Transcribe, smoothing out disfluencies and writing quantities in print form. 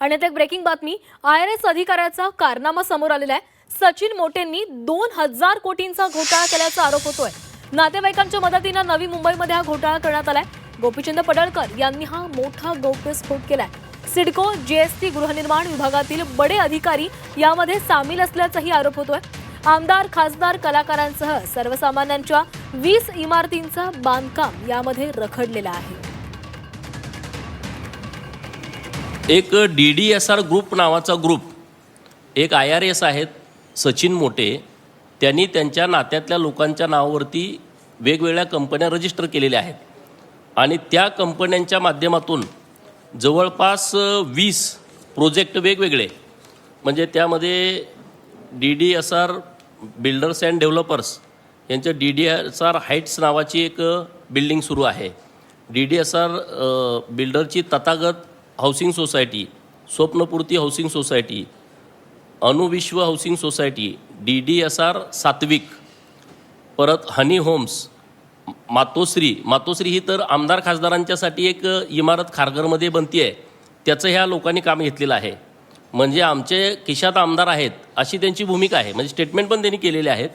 आणि आता एक ब्रेकिंग बातमी, IRS अधिकाऱ्याचा कारनामा समोर आलेला आहे। सचिन मोटेंनी 2000 कोटींचा घोटाळा केल्याचा आरोप होतोय। नातेवाईकांच्या मदतीने नवी मुंबईमध्ये हा घोटाळा करण्यात आलाय। गोपीचंद पडळकर यांनी हा मोठा गौप्यस्फोट केलाय। सिडको GST गृहनिर्माण विभागातील बडे अधिकारी यामध्ये सामील असल्याचाही आरोप होतोय। आमदार, खासदार, कलाकारांसह सर्वसामान्यांच्या 20 इमारतींचं बांधकाम यामध्ये रखडलेलं आहे। एक DDSR ग्रुप नावाचा ग्रुप, एक IRS आहेत सचिन मोटे, त्यांनी त्यांच्या नात्यातल्या लोकांच्या नावावरती वेगवेगळ्या कंपन्या रजिस्टर केलेल्या आहेत आणि त्या कंपन्यांच्या माध्यमातून जवळपास 20 प्रोजेक्ट वेगवेगळे, म्हणजे त्यामध्ये DDSR बिल्डर्स अँड डेव्हलपर्स यांचं DDSR हाईट्स नावाची एक बिल्डिंग सुरू आहे। DDSR बिल्डरची Tathagat housing society, Swapnapurti housing society, Anuvishwa housing society, DDSR Satvik, परत हनी होम्स, मातोश्री ही तर आमदार खासदारांच्यासाठी एक इमारत खारघरमध्ये बनती आहे, त्याचं ह्या लोकांनी काम घेतलेलं आहे। म्हणजे आमचे खिशात आमदार आहेत अशी त्यांची भूमिका आहे, म्हणजे स्टेटमेंट पण त्यांनी केलेले आहेत।